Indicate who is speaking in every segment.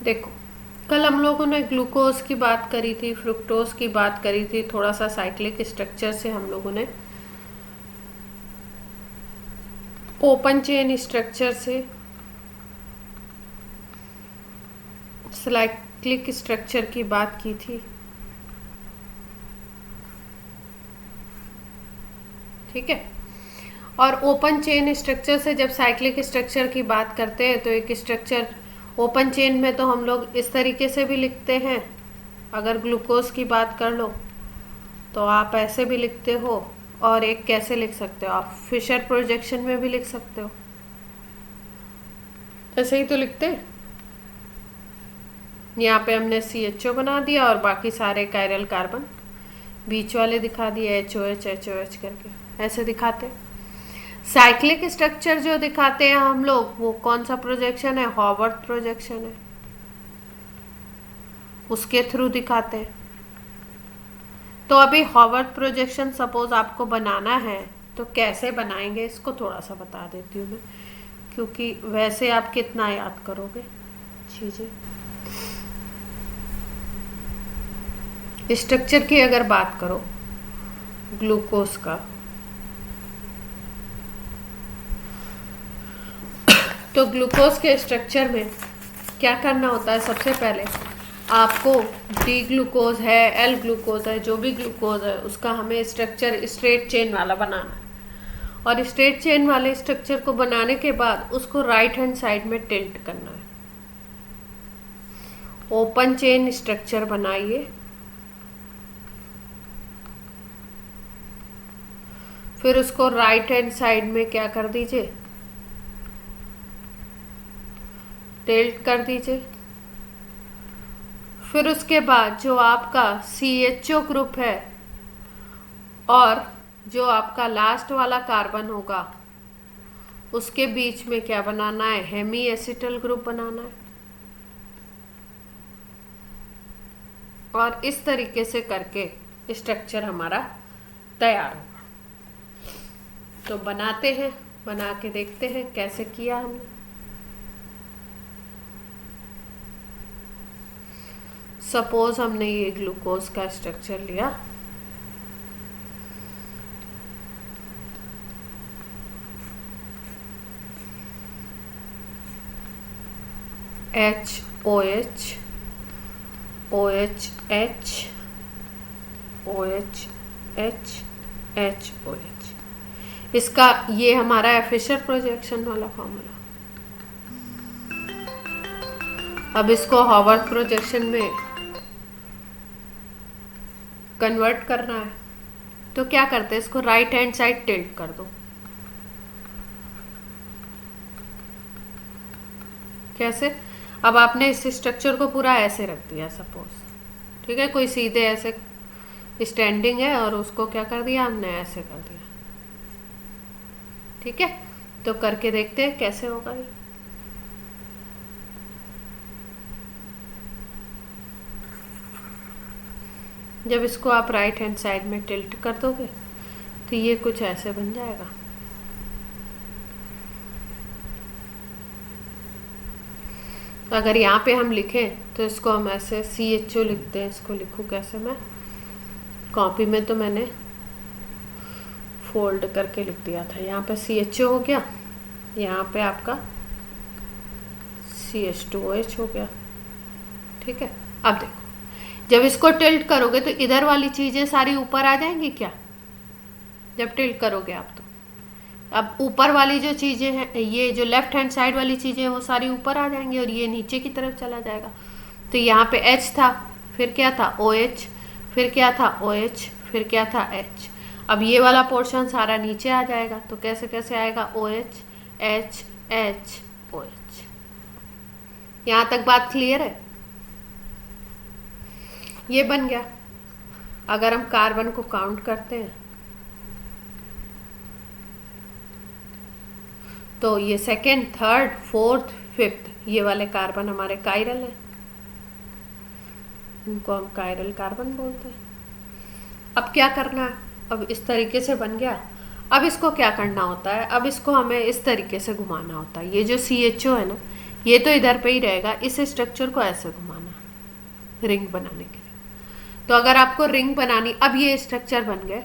Speaker 1: देखो, कल हम लोगों ने ग्लूकोज की बात करी थी, फ्रुक्टोज की बात करी थी, थोड़ा सा साइक्लिक स्ट्रक्चर से हम लोगों ने ओपन चेन स्ट्रक्चर से साइक्लिक स्ट्रक्चर की बात की थी। ठीक है। और ओपन चेन स्ट्रक्चर से जब साइक्लिक स्ट्रक्चर की बात करते हैं तो एक स्ट्रक्चर ओपन चेन में तो हम लोग इस तरीके से भी लिखते हैं। अगर ग्लूकोज की बात कर लो तो आप ऐसे भी लिखते हो, और एक कैसे लिख सकते हो आप, फिशर प्रोजेक्शन में भी लिख सकते हो। ऐसे ही तो लिखते हैं। यहाँ पे हमने CHO बना दिया और बाकी सारे कायरल कार्बन बीच वाले दिखा दिए HOH HOH करके, ऐसे दिखाते हैं। साइक्लिक स्ट्रक्चर जो दिखाते हैं हम लोग, वो कौन सा प्रोजेक्शन है? हॉवर्थ प्रोजेक्शन है, उसके थ्रू दिखाते हैं। तो अभी हॉवर्थ प्रोजेक्शन सपोज आपको बनाना है तो कैसे बनाएंगे इसको थोड़ा सा बता देती हूँ मैं, क्योंकि वैसे आप कितना याद करोगे चीज़ें। स्ट्रक्चर की अगर बात करो ग्लूकोज का, तो ग्लूकोज के स्ट्रक्चर में क्या करना होता है? सबसे पहले आपको डी ग्लूकोज है, एल ग्लूकोज है, जो भी ग्लूकोज है उसका हमें स्ट्रक्चर स्ट्रेट चेन वाला बनाना है। और स्ट्रेट चेन वाले स्ट्रक्चर को बनाने के बाद उसको राइट हैंड साइड में टिल्ट करना है। ओपन चेन स्ट्रक्चर बनाइए, फिर उसको राइट हैंड साइड में क्या कर दीजिए? टिल्ट कर दीजिए। फिर उसके बाद जो आपका CHO ग्रुप है और जो आपका लास्ट वाला कार्बन होगा उसके बीच में क्या बनाना है? हेमी एसिटल ग्रुप बनाना है। और इस तरीके से करके स्ट्रक्चर हमारा तैयार होगा। तो बनाते हैं, बना के देखते हैं कैसे किया हमने। सपोज हमने ये ग्लूकोज का स्ट्रक्चर लिया, HOH OHH OHH HOH, इसका ये हमारा है फिशर प्रोजेक्शन वाला फॉर्मूला। अब इसको हॉवर्थ प्रोजेक्शन में कन्वर्ट करना है तो क्या करते हैं? इसको राइट हैंड साइड टिल्ट कर दो। कैसे? अब आपने इस स्ट्रक्चर को पूरा ऐसे रख दिया सपोज, ठीक है, कोई सीधे ऐसे स्टैंडिंग है और उसको क्या कर दिया हमने? ऐसे कर दिया। ठीक है, तो करके देखते हैं कैसे होगा ये। जब इसको आप राइट हैंड साइड में टिल्ट कर दोगे तो ये कुछ ऐसे बन जाएगा। अगर यहाँ पे हम लिखें तो इसको हम ऐसे CHO लिखते हैं। इसको लिखूँ कैसे मैं? कॉपी में तो मैंने फोल्ड करके लिख दिया था। यहाँ पे CHO हो गया, यहाँ पे आपका CH2OH हो गया। ठीक है, अब देखो, जब इसको टिल्ट करोगे तो इधर वाली चीज़ें सारी ऊपर आ जाएंगी क्या? जब टिल्ट करोगे आप तो अब ऊपर वाली जो चीज़ें हैं, ये जो लेफ्ट हैंड साइड वाली चीज़ें हैं वो सारी ऊपर आ जाएंगी और ये नीचे की तरफ चला जाएगा। तो यहाँ पे H था, फिर क्या था? OH, फिर क्या था? OH, फिर क्या था? H। अब ये वाला पोर्शन सारा नीचे आ जाएगा। तो कैसे कैसे आएगा? OH H H OH। यहाँ तक बात क्लियर है? ये बन गया। अगर हम कार्बन को काउंट करते हैं तो ये सेकेंड, थर्ड, फोर्थ, फिफ्थ ये वाले कार्बन हमारे कायरल हैं, इनको हम कायरल कार्बन बोलते हैं। अब क्या करना है? अब इस तरीके से बन गया। अब इसको क्या करना होता है? अब इसको हमें इस तरीके से घुमाना होता है। ये जो CHO है ना, ये तो इधर पे ही रहेगा। इस स्ट्रक्चर को ऐसे घुमाना रिंग बनाने के लिए। तो अगर आपको रिंग बनानी, अब ये स्ट्रक्चर बन गए,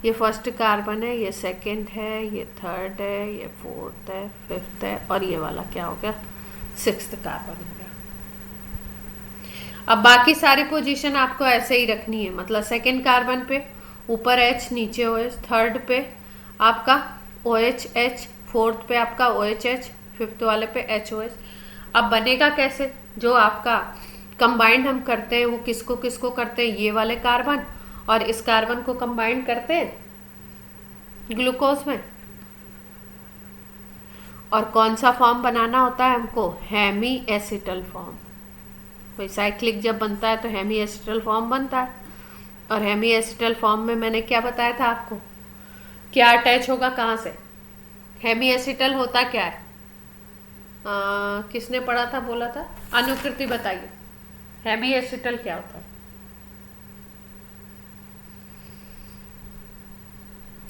Speaker 1: ये फर्स्ट कार्बन है, ये सेकंड है, ये थर्ड है, ये फोर्थ है, फिफ्थ है, और ये वाला क्या हो गया, सिक्स्थ कार्बन हो गया। अब बाकी सारी पोजीशन आपको ऐसे ही रखनी है, मतलब सेकंड कार्बन पे ऊपर H नीचे OH, थर्ड पे आपका OH, फोर्थ पे आपका OH, फिफ्थ वाले पे HOH। अब बनेगा कैसे, जो आपका कंबाइंड हम करते हैं वो किसको किसको करते हैं, ये वाले कार्बन और इस कार्बन को कंबाइंड करते हैं ग्लूकोज में। और कौन सा फॉर्म बनाना होता है हमको, हेमी एसिटल फॉर्म। कोई साइक्लिक जब बनता है तो हेमी एसिटल फॉर्म बनता है। और हेमी एसिटल फॉर्म में मैंने क्या बताया था आपको, क्या अटैच होगा कहाँ से, हेमी एसिटल होता क्या है, किसने पढ़ा था, बोला था, अनुकृति बताइए, हेमी एसिटल क्या होता है।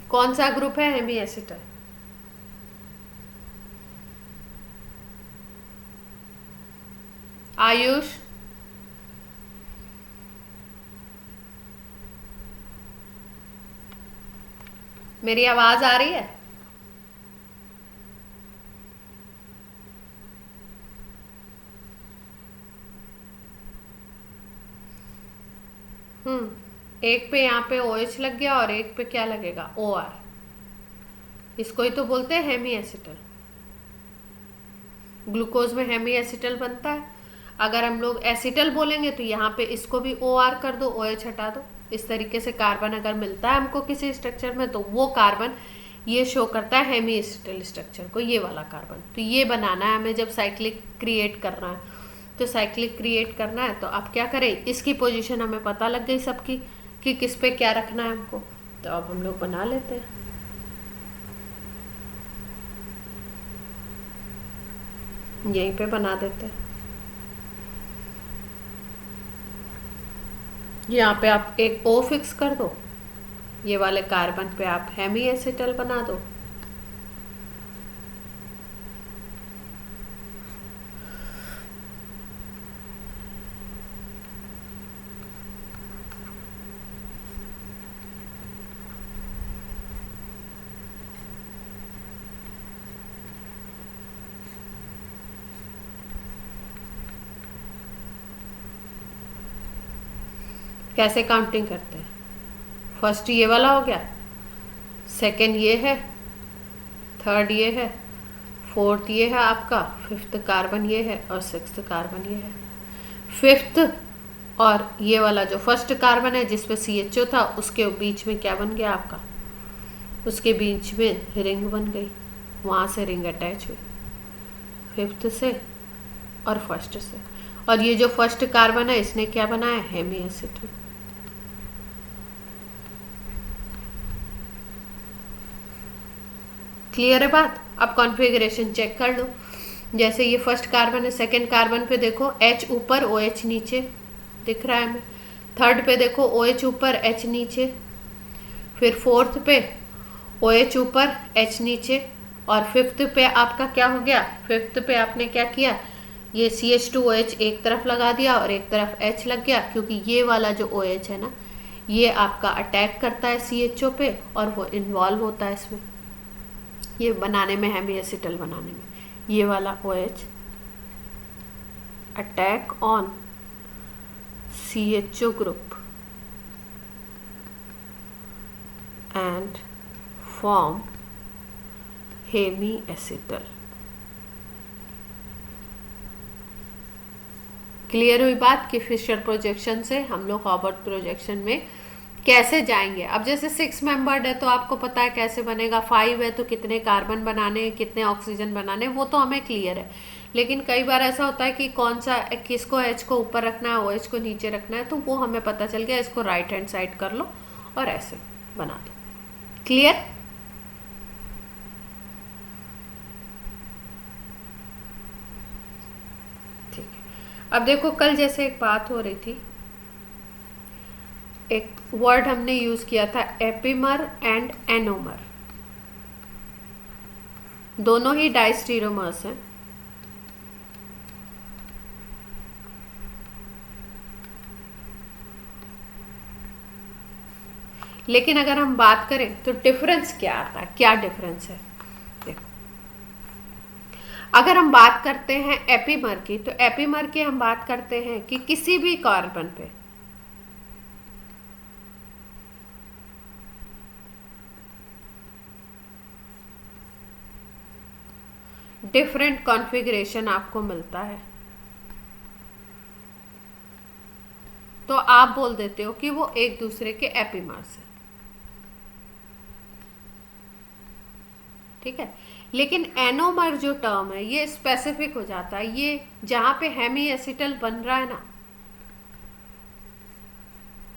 Speaker 1: कौन सा ग्रुप है हेमी एसिटल, आयुष, मेरी आवाज आ रही है। एक पे यहाँ पे OH लग गया और एक पे क्या लगेगा, OR। इसको ही तो बोलते हैं हेमी एसिटल। ग्लूकोज में हेमी एसिटल बनता है। अगर हम लोग एसिटल बोलेंगे तो यहाँ पे इसको भी OR कर दो, OH हटा दो। इस तरीके से कार्बन अगर मिलता है हमको किसी स्ट्रक्चर में तो वो कार्बन ये शो करता है हेमी एसिटल स्ट्रक्चर को, ये वाला कार्बन। तो ये बनाना है हमें जब साइक्लिक क्रिएट करना है। तो साइक्लिक क्रिएट करना है तो आप क्या करें, इसकी पोजीशन हमें पता लग गई सबकी कि किस पे क्या रखना है हमको। तो अब हम लोग बना लेते हैं। यहीं पे बना देते हैं। यहाँ पे आप एक O फिक्स कर दो, ये वाले कार्बन पे आप हेमी एसिटल बना दो। कैसे काउंटिंग करते हैं, फर्स्ट ये वाला हो गया, सेकंड ये है, थर्ड ये है, फोर्थ ये है आपका, फिफ्थ कार्बन ये है और सिक्स्थ कार्बन ये है। फिफ्थ और ये वाला जो फर्स्ट कार्बन है जिसपे CHO था उसके बीच में क्या बन गया आपका, उसके बीच में रिंग बन गई, वहाँ से रिंग अटैच हुई फिफ्थ से और फर्स्ट से। और ये जो फर्स्ट कार्बन है इसने क्या बनाया, हेमी एसिटल। क्लियर है बात। अब कॉन्फ़िगरेशन चेक कर लो। जैसे ये फर्स्ट कार्बन है, सेकंड कार्बन पे देखो H ऊपर OH नीचे दिख रहा है हमें। थर्ड पे देखो OH ऊपर H नीचे, फिर फोर्थ पे OH ऊपर H नीचे, और फिफ्थ पे आपका क्या हो गया, फिफ्थ पे आपने क्या किया, ये CH2OH एक तरफ लगा दिया और एक तरफ H लग गया, क्योंकि ये वाला जो OH है ना ये आपका अटैक करता है CHO पे और वो इन्वॉल्व होता है इसमें, ये बनाने में, हेमी एसिटल बनाने में। ये वाला OH attack on CHO group and form hemiacetal. Clear हुई बात कि फिशर प्रोजेक्शन से हम लोग हॉबर्ट प्रोजेक्शन में कैसे जाएंगे। अब जैसे 6 मेंबर्ड है तो आपको पता है कैसे बनेगा, 5 है तो कितने कार्बन बनाने हैं, कितने ऑक्सीजन बनाने, वो तो हमें क्लियर है। लेकिन कई बार ऐसा होता है कि कौन सा, किसको H को ऊपर रखना है, OH को नीचे रखना है, तो वो हमें पता चल गया। इसको राइट हैंड साइड कर लो और ऐसे बना दो। क्लियर। ठीक है। अब देखो कल जैसे एक बात हो रही थी, एक वर्ड हमने यूज किया था एपिमर एंड एनोमर। दोनों ही डाइस्टीरोमर्स हैं। लेकिन अगर हम बात करें तो डिफरेंस क्या आता है, क्या डिफरेंस है? देखो, अगर हम बात करते हैं एपीमर की, तो एपीमर की हम बात करते हैं कि किसी भी कार्बन पे डिफरेंट कॉन्फ़िगरेशन आपको मिलता है, तो आप बोल देते हो कि वो एक दूसरे के एपीमर्स है। ठीक है, लेकिन एनोमर जो टर्म है ये स्पेसिफिक हो जाता है, ये जहां पे हेमी एसिटल बन रहा है ना,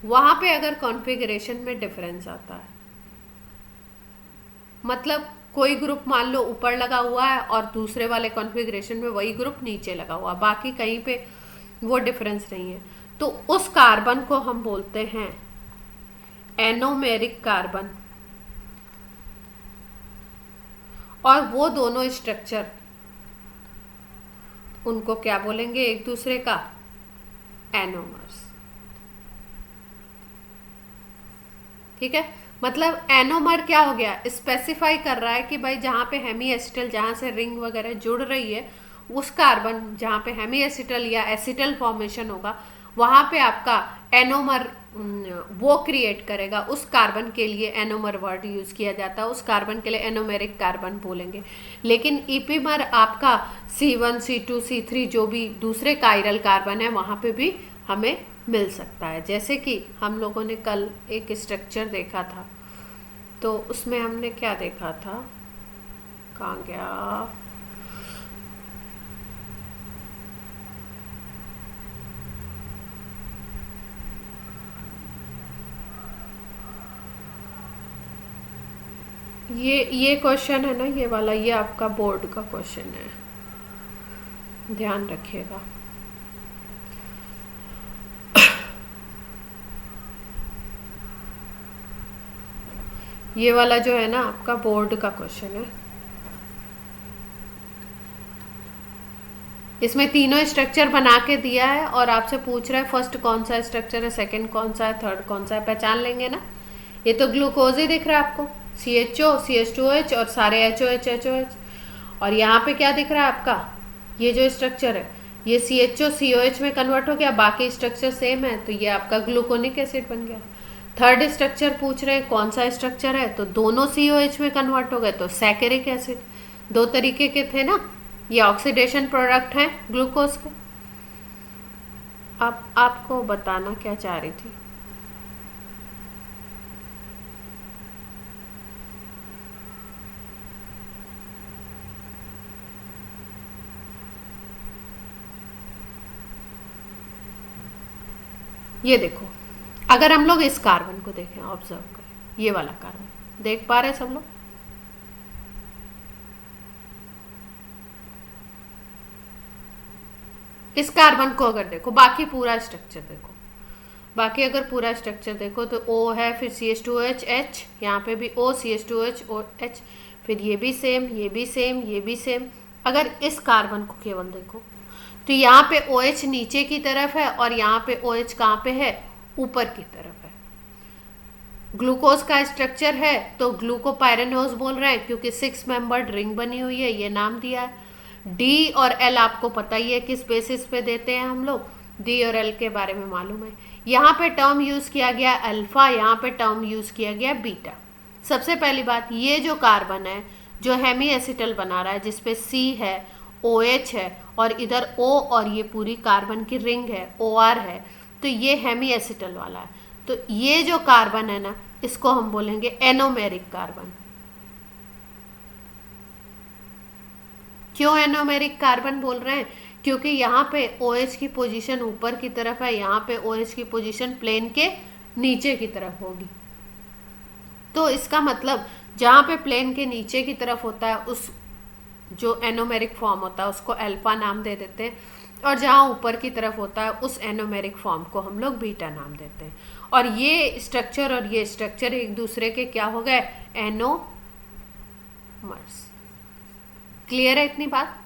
Speaker 1: वहां पे अगर कॉन्फ़िगरेशन में डिफरेंस आता है, मतलब कोई ग्रुप मान लो ऊपर लगा हुआ है और दूसरे वाले कॉन्फ़िगरेशन में वही ग्रुप नीचे लगा हुआ, बाकी कहीं पे वो डिफरेंस नहीं है, तो उस कार्बन को हम बोलते हैं एनोमेरिक कार्बन। और वो दोनों स्ट्रक्चर, उनको क्या बोलेंगे एक दूसरे का? एनोमर्स। ठीक है, मतलब एनोमर क्या हो गया, स्पेसिफाई कर रहा है कि भाई जहाँ पे हेमी एसिटल, जहाँ से रिंग वगैरह जुड़ रही है, उस कार्बन जहाँ पे हेमी एसिटल या एसिटल फॉर्मेशन होगा, वहाँ पे आपका एनोमर वो क्रिएट करेगा। उस कार्बन के लिए एनोमर वर्ड यूज किया जाता है, उस कार्बन के लिए एनोमेरिक कार्बन बोलेंगे। लेकिन ईपीमर आपका C1 C2 C3 जो भी दूसरे कायरल कार्बन है वहाँ पे भी हमें मिल सकता है। जैसे कि हम लोगों ने कल एक स्ट्रक्चर देखा था, तो उसमें हमने क्या देखा था, कहाँ गया, ये क्वेश्चन है ना, ये वाला, ये आपका बोर्ड का क्वेश्चन है, ध्यान रखिएगा। ये वाला जो है ना आपका बोर्ड का क्वेश्चन है, इसमें तीनों स्ट्रक्चर बना के दिया है और आपसे पूछ रहा है फर्स्ट कौन सा स्ट्रक्चर है, सेकंड कौन सा है, थर्ड कौन सा है, पहचान लेंगे ना। ये तो ग्लूकोज ही दिख रहा है आपको, CHO CH2OH और सारे HOH HOH। और यहाँ पे क्या दिख रहा है आपका, ये जो स्ट्रक्चर है ये CHO COH में कन्वर्ट हो गया, बाकी स्ट्रक्चर सेम है, तो ये आपका ग्लूकोनिक एसिड बन गया। थर्ड स्ट्रक्चर पूछ रहे हैं कौन सा स्ट्रक्चर है, तो दोनों COH में कन्वर्ट हो गए, तो सैकेरिक एसिड। दो तरीके के थे ना, ये ऑक्सीडेशन प्रोडक्ट हैं ग्लूकोज के। अब आपको बताना क्या चाह रही थी? ये देखो, अगर हम लोग इस कार्बन को देखें, ऑब्जर्व करें, ये वाला कार्बन देख पा रहे हैं सब लोग? इस कार्बन को अगर देखो, बाकी पूरा स्ट्रक्चर देखो, बाकी अगर पूरा स्ट्रक्चर देखो तो O है, फिर CH2OH H, यहाँ पे भी O CH2OH OH, फिर ये भी सेम, ये भी सेम, ये भी सेम। अगर इस कार्बन को केवल देखो तो यहाँ पे OH नीचे की तरफ है और यहाँ पे OH कहाँ पे है, ऊपर की तरफ है। ग्लूकोज का स्ट्रक्चर है तो ग्लूकोपाइरेनोज बोल रहे हैं क्योंकि 6 मेंबर्ड रिंग बनी हुई है, ये नाम दिया है। डी और एल आपको पता ही है किस बेसिस पे देते हैं हम लोग, डी और एल के बारे में मालूम है। यहाँ पे टर्म यूज किया गया अल्फा, यहाँ पे टर्म यूज किया गया बीटा। सबसे पहली बात, ये जो कार्बन है जो हेमी एसिटल बना रहा है, जिसपे C है, OH है और इधर O और ये पूरी कार्बन की रिंग है, OR है, तो ये हेमी एसिटल वाला है। तो ये जो कार्बन है ना, इसको हम बोलेंगे एनोमेरिक कार्बन। क्यों एनोमेरिक कार्बन बोल रहे हैं? क्योंकि यहाँ पे OH की पोजीशन ऊपर की तरफ है, यहाँ पे OH की पोजीशन प्लेन के नीचे की तरफ होगी। तो इसका मतलब जहाँ पे प्लेन के नीचे की तरफ होता है उस जो एनोमेरिक फॉर्म होता है उसको अल्फा नाम दे देते हैं, और जहाँ ऊपर की तरफ होता है उस एनोमेरिक फॉर्म को हम लोग बीटा नाम देते हैं। और ये स्ट्रक्चर और ये स्ट्रक्चर एक दूसरे के क्या हो गए, एनोमर्स। क्लियर है इतनी बात?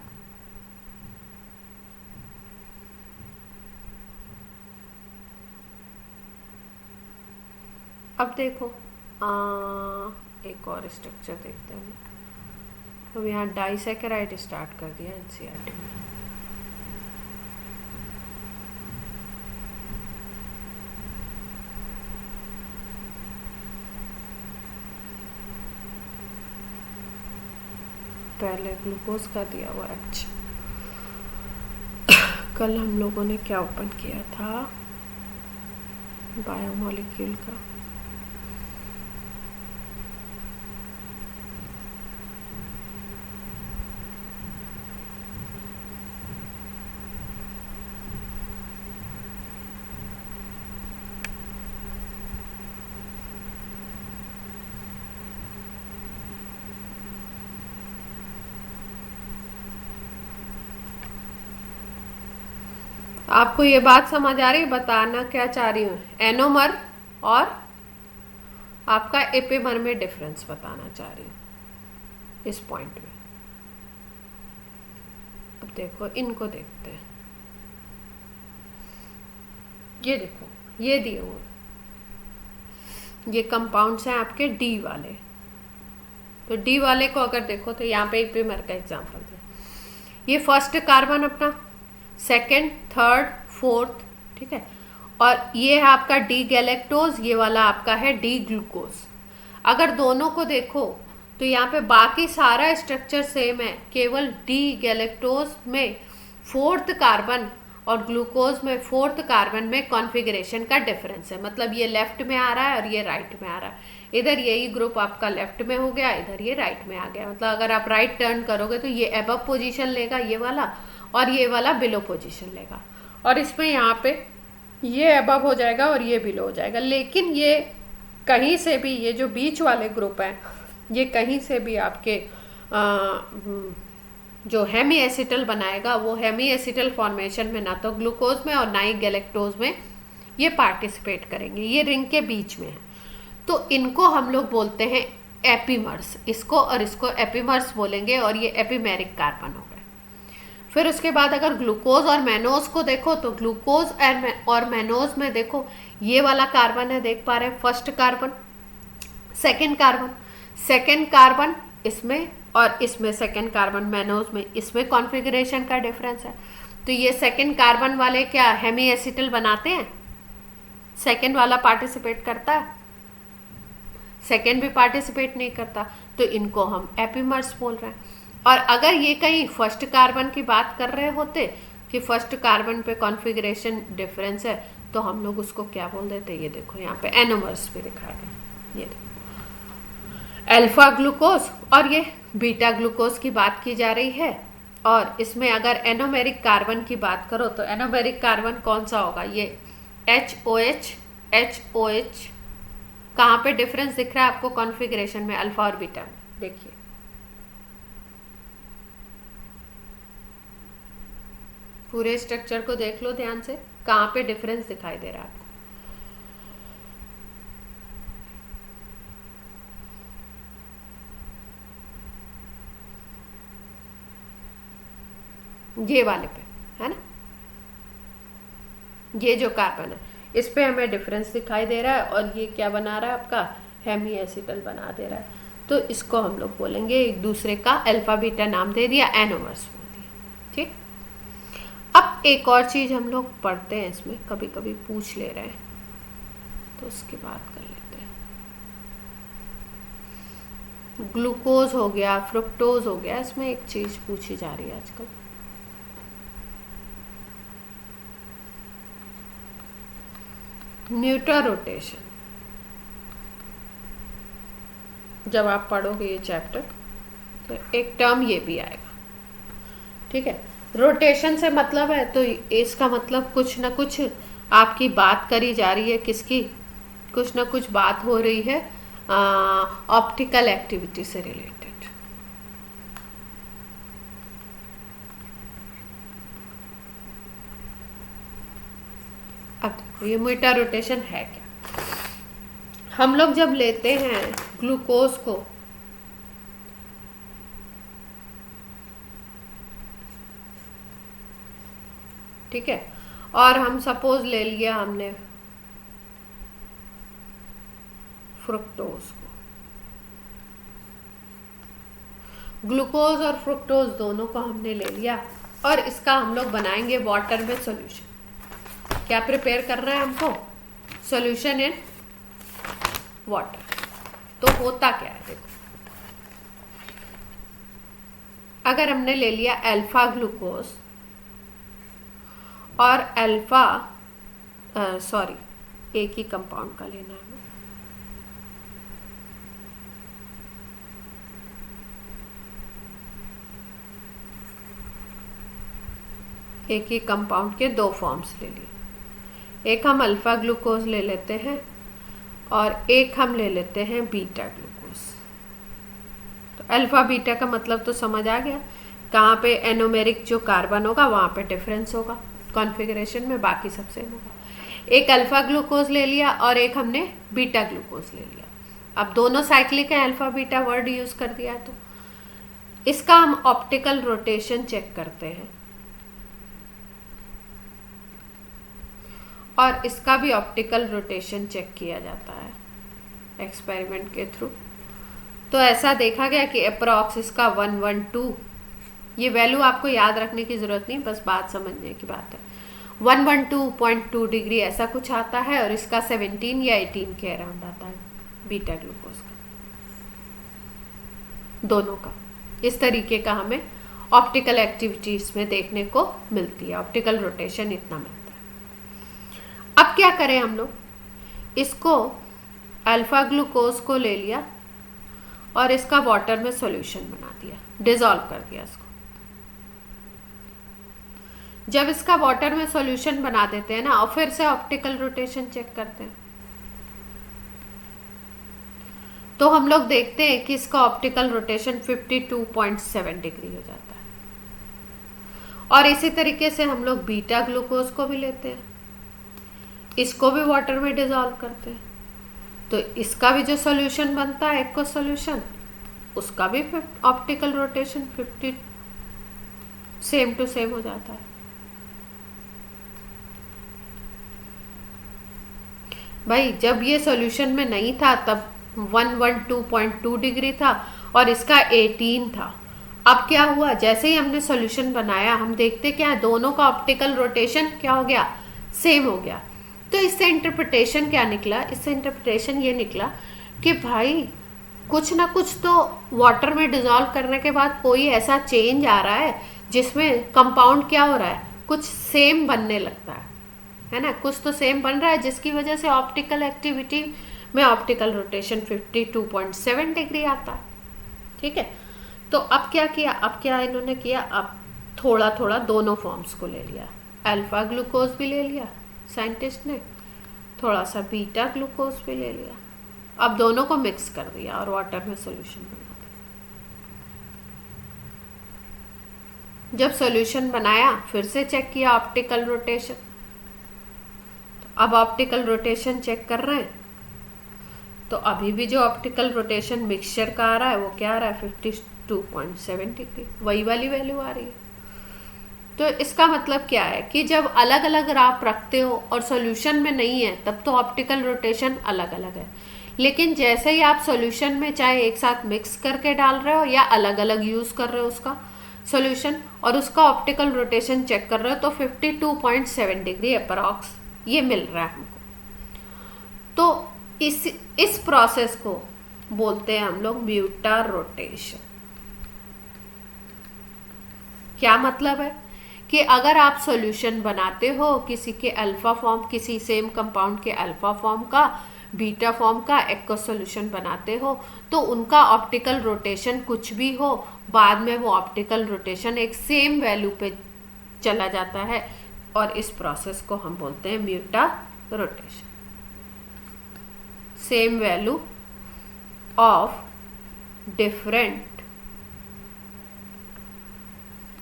Speaker 1: अब देखो, एक और स्ट्रक्चर देखते हैं। अब यहाँ डाइसैकेराइड स्टार्ट कर दिया एनसीईआरटी में। पहले ग्लूकोज का दिया हुआ। अच्छा, कल हम लोगों ने क्या ओपन किया था? बायोमोलिक्यूल का। आपको ये बात समझ आ रही? बताना क्या चाह रही हूँ? एनोमर और आपका एपिमर में डिफरेंस बताना चाह रही हूँ इस पॉइंट में। अब देखो, इनको देखते हैं। ये देखो, ये दिए हुए ये कंपाउंड्स हैं आपके डी वाले। तो डी वाले को अगर देखो तो यहाँ पे एपिमर का एग्जांपल दे। ये फर्स्ट कार्बन अपना, सेकंड, थर्ड, फोर्थ, ठीक है। और ये है आपका डी गैलेक्टोज, ये वाला आपका है डी ग्लूकोज। अगर दोनों को देखो तो यहाँ पे बाकी सारा स्ट्रक्चर सेम है, केवल डी गैलेक्टोज में फोर्थ कार्बन और ग्लूकोज में फोर्थ कार्बन में कॉन्फ़िगरेशन का डिफरेंस है। मतलब ये लेफ्ट में आ रहा है और ये राइट में आ रहा है। इधर यही ग्रुप आपका लेफ्ट में हो गया, इधर ये राइट में आ गया। मतलब अगर आप राइट टर्न करोगे तो ये अबव पोजीशन लेगा ये वाला, और ये वाला बिलो पोजीशन लेगा। और इसमें यहाँ पे ये अबव हो जाएगा और ये बिलो हो जाएगा। लेकिन ये कहीं से भी, ये जो बीच वाले ग्रुप हैं, ये कहीं से भी आपके जो हेमी एसिटल बनाएगा वो हेमी एसिटल फॉर्मेशन में ना तो ग्लूकोज में और ना ही गैलेक्टोज में ये पार्टिसिपेट करेंगे। ये रिंग के बीच में है, तो इनको हम लोग बोलते हैं एपीमर्स। इसको और इसको एपीमर्स बोलेंगे, और ये एपीमेरिक कार्बन हो गए। फिर उसके बाद अगर ग्लूकोज और मैनोज को देखो तो ग्लूकोज और मैनोज में देखो ये वाला कार्बन है, देख पा रहे हैं, फर्स्ट कार्बन, सेकेंड कार्बन इसमें और इसमें सेकेंड कार्बन मैनोज में, इसमें कॉन्फ़िगरेशन का डिफरेंस है। तो ये सेकेंड कार्बन वाले क्या हेमी एसिटल बनाते हैं? सेकेंड वाला पार्टिसिपेट करता है? सेकेंड भी पार्टिसिपेट नहीं करता, तो इनको हम एपीमर्स बोल रहे हैं। और अगर ये कहीं फर्स्ट कार्बन की बात कर रहे होते कि फर्स्ट कार्बन पे कॉन्फ़िगरेशन डिफरेंस है, तो हम लोग उसको क्या बोल देते? ये देखो यहाँ पे एनोमर्स भी दिखाया गया। ये देखो अल्फा ग्लूकोज और ये बीटा ग्लूकोज की बात की जा रही है। और इसमें अगर एनोमेरिक कार्बन की बात करो तो एनोमेरिक कार्बन कौन सा होगा? ये HOH कहाँ पे डिफरेंस दिख रहा है आपको कॉन्फ़िगरेशन में? अल्फा और बीटा में। देखिए पूरे स्ट्रक्चर को देख लो ध्यान से, कहाँ पे डिफरेंस दिखाई दे रहा है आपको? ये वाले पे है ना, ये जो कार्बन है इस पे हमें डिफरेंस दिखाई दे रहा है, और ये क्या बना रहा है आपका? हेमी एसिटल बना दे रहा है। तो इसको हम लोग बोलेंगे, एक दूसरे का अल्फा बीटा नाम दे दिया, एनोमर्स बोल दिया। ठीक। अब एक और चीज़ हम लोग पढ़ते हैं, इसमें कभी कभी पूछ ले रहे हैं तो उसकी बात कर लेते हैं। ग्लूकोज हो गया, फ्रुक्टोज हो गया, इसमें एक चीज़ पूछी जा रही है आजकल, न्यूट्रल रोटेशन। जब आप पढ़ोगे ये चैप्टर तो एक टर्म ये भी आएगा, ठीक है। रोटेशन से मतलब है तो इसका मतलब कुछ ना कुछ आपकी बात करी जा रही है, किसकी? कुछ ना कुछ बात हो रही है ऑप्टिकल एक्टिविटी से रिलेटेड। अब देखो ये मेटा रोटेशन है क्या? हम लोग जब लेते हैं ग्लूकोज को, ठीक है, और हम सपोज ले लिया हमने फ्रुक्टोज को। ग्लूकोज और फ्रुक्टोज दोनों को हमने ले लिया और इसका हम लोग बनाएंगे वाटर में सॉल्यूशन। क्या प्रिपेयर करना है हमको? Solution in water. तो होता क्या है देखो, अगर हमने ले लिया अल्फा ग्लूकोज और अल्फा एक ही कंपाउंड का लेना है, एक ही कंपाउंड के दो फॉर्म्स ले लिए। एक हम अल्फा ग्लूकोज ले लेते हैं और एक हम ले लेते हैं बीटा ग्लूकोज। तो अल्फा बीटा का मतलब तो समझ आ गया, कहाँ पे एनोमेरिक जो कार्बन होगा वहाँ पे डिफरेंस होगा, कॉन्फ़िगरेशन में बाकी सब सेम होगा। एक अल्फा ग्लूकोज ले लिया और एक हमने बीटा ग्लूकोज ले लिया। अब दोनों साइक्लिक है, अल्फा बीटा वर्ड यूज़ कर दिया, तो इसका हम ऑप्टिकल रोटेशन चेक करते हैं और इसका भी ऑप्टिकल रोटेशन चेक किया जाता है एक्सपेरिमेंट के थ्रू। तो ऐसा देखा गया कि अप्रॉक्स इसका 112, ये वैल्यू आपको याद रखने की ज़रूरत नहीं, बस बात समझने की बात है। 112.2 डिग्री ऐसा कुछ आता है और इसका 17 या 18 के अराउंड आता है बीटा ग्लूकोज का, दोनों का। इस तरीके का हमें ऑप्टिकल एक्टिविटीज़ में देखने को मिलती है, ऑप्टिकल रोटेशन इतना मिलता है। अब क्या करें हम लोग, इसको अल्फा ग्लूकोज को ले लिया और इसका वाटर में सॉल्यूशन बना दिया, डिसॉल्व कर दिया इसको। जब इसका वाटर में सॉल्यूशन बना देते हैं ना और फिर से ऑप्टिकल रोटेशन चेक करते हैं, तो हम लोग देखते हैं कि इसका ऑप्टिकल रोटेशन 52.7 डिग्री हो जाता है। और इसी तरीके से हम लोग बीटा ग्लूकोज को भी लेते हैं, इसको भी वाटर में डिसॉल्व करते हैं, तो इसका भी जो सॉल्यूशन बनता है एक्वस सॉल्यूशन, उसका भी optical rotation 50 same to same हो जाता है। भाई जब ये सॉल्यूशन में नहीं था तब 112.2 डिग्री था और इसका 18 था। अब क्या हुआ, जैसे ही हमने सॉल्यूशन बनाया हम देखते क्या है, दोनों का ऑप्टिकल रोटेशन क्या हो गया, सेम हो गया। तो इससे इंटरप्रिटेशन क्या निकला, इससे इंटरप्रिटेशन ये निकला कि भाई कुछ ना कुछ तो वाटर में डिसॉल्व करने के बाद कोई ऐसा चेंज आ रहा है जिसमें कंपाउंड क्या हो रहा है, कुछ सेम बनने लगता है ना, कुछ तो सेम बन रहा है जिसकी वजह से ऑप्टिकल एक्टिविटी में ऑप्टिकल रोटेशन 52.7 डिग्री आता है। ठीक है, तो अब क्या किया, अब क्या इन्होंने किया, अब थोड़ा थोड़ा दोनों फॉर्म्स को ले लिया, अल्फा ग्लूकोज भी ले लिया साइंटिस्ट ने, थोड़ा सा बीटा ग्लूकोज भी ले लिया, अब दोनों को मिक्स कर दिया और वाटर में सॉल्यूशन बना दिया। जब सॉल्यूशन बनाया फिर से चेक किया ऑप्टिकल रोटेशन, तो अब ऑप्टिकल रोटेशन चेक कर रहे हैं, तो अभी भी जो ऑप्टिकल रोटेशन मिक्सचर का आ रहा है वो क्या आ रहा है, 52.7 डिग्री, वही वाली वैल्यू आ रही है। तो इसका मतलब क्या है कि जब अलग अलग आप रखते हो और सॉल्यूशन में नहीं है तब तो ऑप्टिकल रोटेशन अलग अलग है, लेकिन जैसे ही आप सॉल्यूशन में चाहे एक साथ मिक्स करके डाल रहे हो या अलग अलग यूज़ कर रहे हो उसका सॉल्यूशन और उसका ऑप्टिकल रोटेशन चेक कर रहे हो, तो 52.7 डिग्री अप्रॉक्स ये मिल रहा है हमको। तो इस प्रोसेस को बोलते हैं हम लोग म्यूटा रोटेशन। क्या मतलब है कि अगर आप सॉल्यूशन बनाते हो किसी के अल्फा फॉर्म, किसी सेम कंपाउंड के अल्फा फॉर्म का, बीटा फॉर्म का एक्वस सॉल्यूशन बनाते हो, तो उनका ऑप्टिकल रोटेशन कुछ भी हो, बाद में वो ऑप्टिकल रोटेशन एक सेम वैल्यू पे चला जाता है और इस प्रोसेस को हम बोलते हैं mutarotation. Same value of different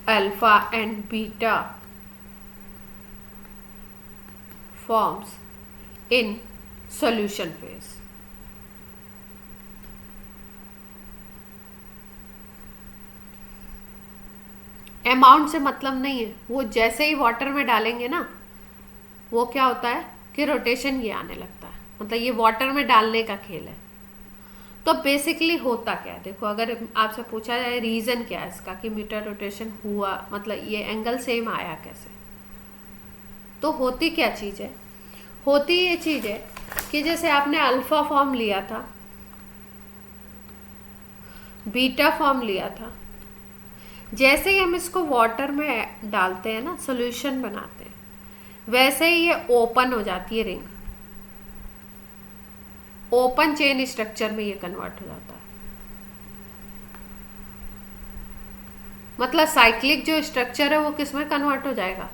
Speaker 1: alpha and beta forms in solution phase. Amount से मतलब नहीं है, वो जैसे ही वाटर में डालेंगे ना वो क्या होता है कि रोटेशन ये आने लगता है, मतलब ये वाटर में डालने का खेल है। तो बेसिकली होता क्या है, देखो अगर आपसे पूछा जाए रीज़न क्या है इसका कि म्यूटर रोटेशन हुआ, मतलब ये एंगल सेम आया कैसे, तो होती क्या चीज़ है, होती ये चीज़ है कि जैसे आपने अल्फा फॉर्म लिया था, बीटा फॉर्म लिया था, जैसे ही हम इसको वाटर में डालते हैं ना, सोल्यूशन बनाते हैं, वैसे ही ये ओपन हो जाती है रिंग, ओपन चेन स्ट्रक्चर में ये कन्वर्ट हो जाता है। मतलब साइक्लिक जो स्ट्रक्चर है वो किस में कन्वर्ट हो जाएगा,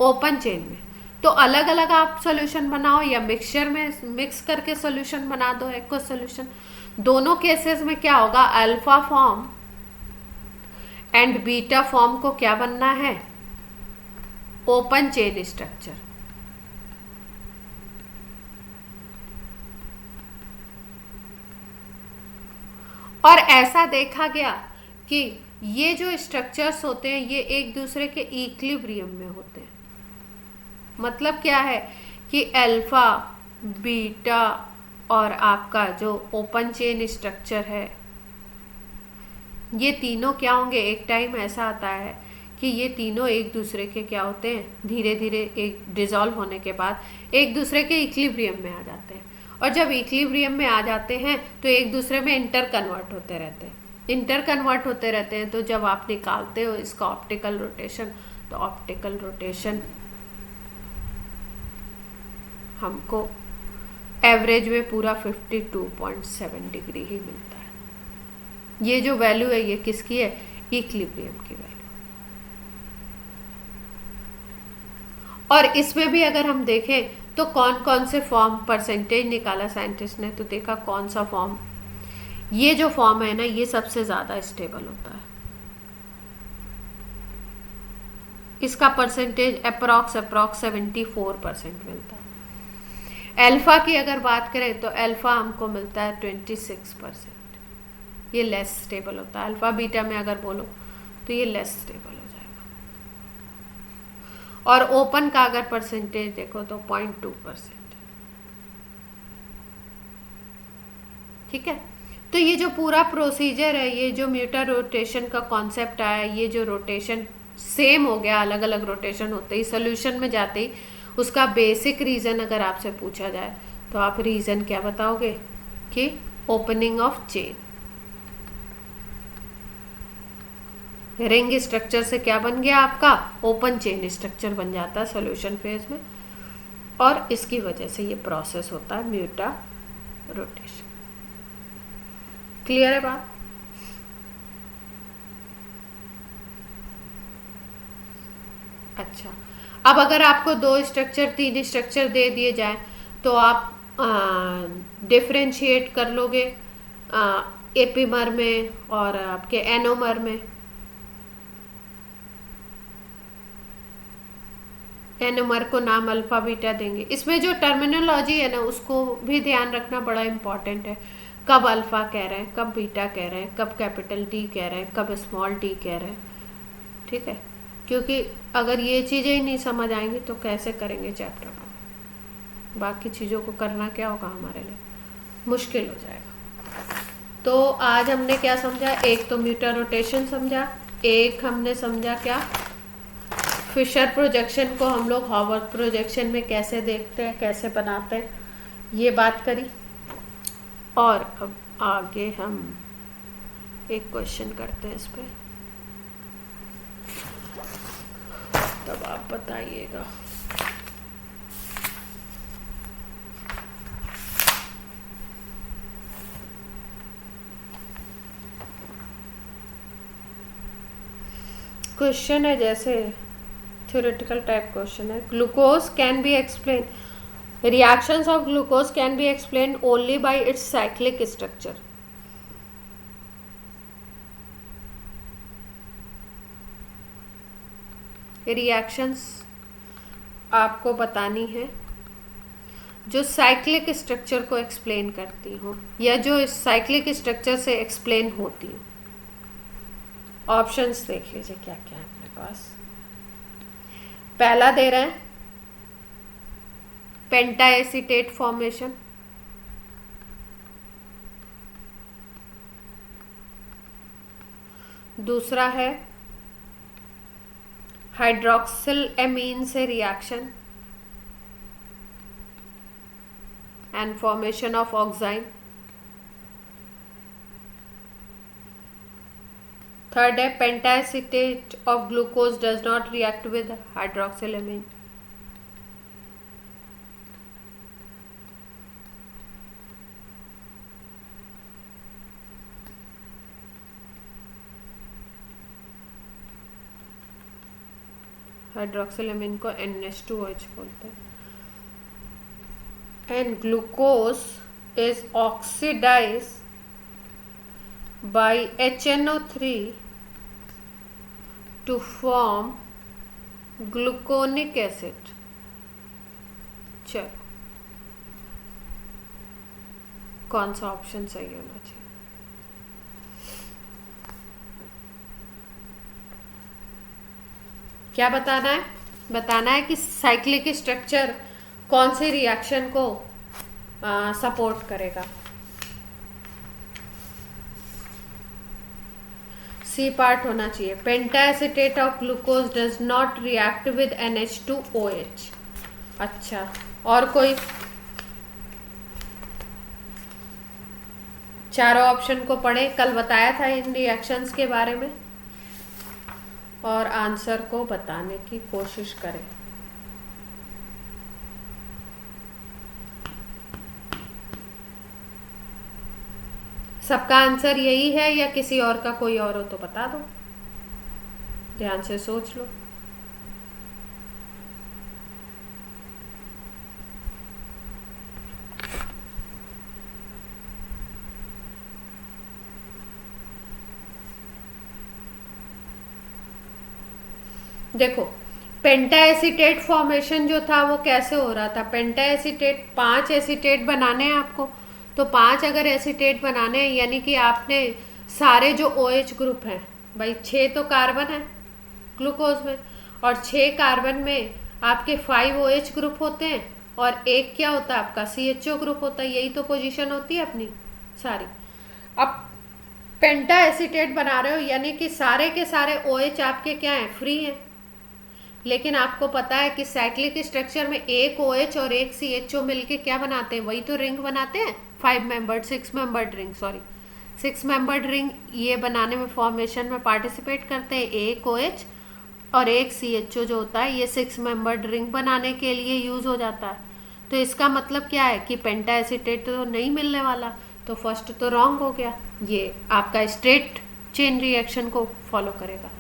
Speaker 1: ओपन चेन में। तो अलग अलग आप सोल्यूशन बनाओ या मिक्सचर में मिक्स करके सोल्यूशन बना दो एक्व सोल्यूशन, दोनों केसेस में क्या होगा, alpha form and beta form को क्या बनना है, ओपन चेन स्ट्रक्चर। और ऐसा देखा गया कि ये जो स्ट्रक्चर्स होते हैं ये एक दूसरे के इक्विलिब्रियम में होते हैं। मतलब क्या है कि अल्फा, बीटा और आपका जो ओपन चेन स्ट्रक्चर है, ये तीनों क्या होंगे, एक टाइम ऐसा आता है कि ये तीनों एक दूसरे के क्या होते हैं, धीरे धीरे एक डिसॉल्व होने के बाद एक दूसरे के इक्विलिब्रियम में आ जाते हैं। और जब इक्विलिब्रियम में आ जाते हैं तो एक दूसरे में इंटर कन्वर्ट होते रहते हैं, इंटर कन्वर्ट होते रहते हैं। तो जब आप निकालते हो इसका ऑप्टिकल रोटेशन, तो ऑप्टिकल रोटेशन हमको एवरेज में पूरा 52.7 डिग्री ही मिलता है। ये जो वैल्यू है ये किसकी है, इक्विलिब्रियम की वैल्यू। और इसमें भी अगर हम देखें तो कौन कौन से फॉर्म परसेंटेज निकाला साइंटिस्ट ने, तो देखा कौन सा फॉर्म, ये जो फॉर्म है ना ये सबसे ज़्यादा स्टेबल होता है, इसका परसेंटेज अप्रॉक्स 74% मिलता है। अल्फा की अगर बात करें तो अल्फा हमको मिलता है 26%, ये लेस स्टेबल होता है। अल्फा बीटा में अगर बोलो तो ये लेस स्टेबल हो जाएगा। और ओपन का अगर परसेंटेज देखो तो 0.2%। ठीक है, तो ये जो पूरा प्रोसीजर है, ये जो म्यूटर रोटेशन का कॉन्सेप्ट आया, ये जो रोटेशन सेम हो गया, अलग अलग रोटेशन होते ही सोल्यूशन में जाते ही उसका बेसिक रीज़न अगर आपसे पूछा जाए तो आप रीज़न क्या बताओगे कि opening of chain. Ring structure से क्या बन गया आपका, ओपन चेन स्ट्रक्चर बन जाता है सॉल्यूशन फेज में, और इसकी वजह से ये प्रोसेस होता है म्यूटर रोटेशन। क्लियर है बात? अच्छा, अब अगर आपको 2 स्ट्रक्चर 3 स्ट्रक्चर दे दिए जाए तो आप डिफ्रेंशिएट कर लोगे एपीमर में और आपके एनोमर में। एनोमर को नाम अल्फा बीटा देंगे। इसमें जो टर्मिनोलॉजी है ना उसको भी ध्यान रखना बड़ा इम्पॉर्टेंट है, कब अल्फा कह रहे हैं, कब बीटा कह रहे हैं, कब कैपिटल डी कह रहे हैं, कब स्मॉल डी कह रहे हैं। ठीक है, क्योंकि अगर ये चीज़ें ही नहीं समझ आएंगी तो कैसे करेंगे चैप्टर को, बाकी चीज़ों को करना क्या होगा हमारे लिए, मुश्किल हो जाएगा। तो आज हमने क्या समझा, एक तो म्यूटर रोटेशन समझा, एक हमने समझा क्या, फिशर प्रोजेक्शन को हम लोग हॉवर्थ प्रोजेक्शन में कैसे देखते हैं, कैसे बनाते हैं, ये बात करी। और अब आगे हम एक क्वेश्चन करते हैं इस पर, तब आप बताइएगा। क्वेश्चन है जैसे थ्योरेटिकल टाइप क्वेश्चन है, glucose can be explain, reactions of glucose can be explained only by its cyclic structure. Reactions आपको बतानी है जो साइक्लिक स्ट्रक्चर को एक्सप्लेन करती हो या जो साइक्लिक स्ट्रक्चर से एक्सप्लेन होती हो। ऑप्शंस देख लीजिए क्या क्या है अपने पास। पहला दे रहे हैं पेंटाएसिटेट फॉर्मेशन, दूसरा है हाइड्रोक्सिल एमीन से reaction and formation of oxime. Third है pentaacetate of glucose does not react with hydroxyl amine. Hydroxyl amine को NH2OH बोलते हैं। And glucose is oxidised by HNO3 to form gluconic acid. चलो कौन सा ऑप्शन सही होना चाहिए? क्या बताना है? बताना है कि साइक्लिक स्ट्रक्चर कौन से रिएक्शन को सपोर्ट करेगा। सी पार्ट होना चाहिए। Pentaacetate of glucose does not react with NH2OH। अच्छा, और कोई? चारों ऑप्शन को पढ़े, कल बताया था इन रिएक्शंस के बारे में, और आंसर को बताने की कोशिश करें। सबका आंसर यही है या किसी और का कोई और हो तो बता दो, ध्यान से सोच लो। देखो, पेंटाएसिटेट फॉर्मेशन जो था वो कैसे हो रहा था? पेंटाएसिटेट 5 एसिटेट बनाने हैं आपको, तो 5 अगर एसिटेट बनाने हैं यानी कि आपने सारे जो OH ग्रुप हैं, भाई 6 तो कार्बन है ग्लूकोज में, और 6 कार्बन में आपके 5 OH ग्रुप होते हैं और एक क्या होता है आपका CHO ग्रुप होता है। यही तो पोजीशन होती है अपनी सारी। अब पेंटाएसिटेट बना रहे हो यानी कि सारे के सारे OH आपके क्या हैं? फ्री हैं। लेकिन आपको पता है कि साइक्लिक स्ट्रक्चर में एक OH और एक CHO मिलके क्या बनाते हैं? वही तो रिंग बनाते हैं, 6 मेंबर्ड रिंग। ये बनाने में, फॉर्मेशन में पार्टिसिपेट करते हैं। एक OH और एक CHO जो होता है, ये 6 मेंबर्ड रिंग बनाने के लिए यूज हो जाता है। तो इसका मतलब क्या है कि पेंटाएसिटेट तो नहीं मिलने वाला, तो फर्स्ट तो रॉन्ग हो गया। ये आपका स्ट्रेट चेन रिएक्शन को फॉलो करेगा।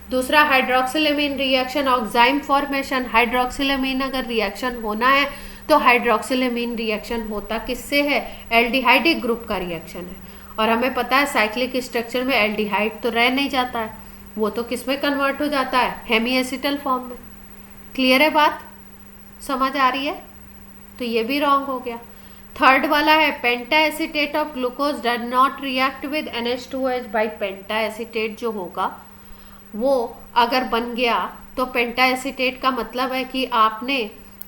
Speaker 1: दूसरा, हाइड्रोक्सिलेमीन रिएक्शन ऑक्साइम फॉर्मेशन। हाइड्रोक्सिलेमीन अगर रिएक्शन होना है तो हाइड्रोक्सिलेमीन रिएक्शन होता किससे है? एल्डिहाइडिक ग्रुप का रिएक्शन है, और हमें पता है साइक्लिक स्ट्रक्चर में एल्डिहाइड तो रह नहीं जाता है, वो तो किस में कन्वर्ट हो जाता है? हेमीएसिटल फॉर्म में। क्लियर है बात? समझ आ रही है? तो ये भी रॉन्ग हो गया। थर्ड वाला है pentaacetate of glucose does not react with NH2OH। By pentaacetate जो होगा वो अगर बन गया तो पेंटाएसिटेट का मतलब है कि आपने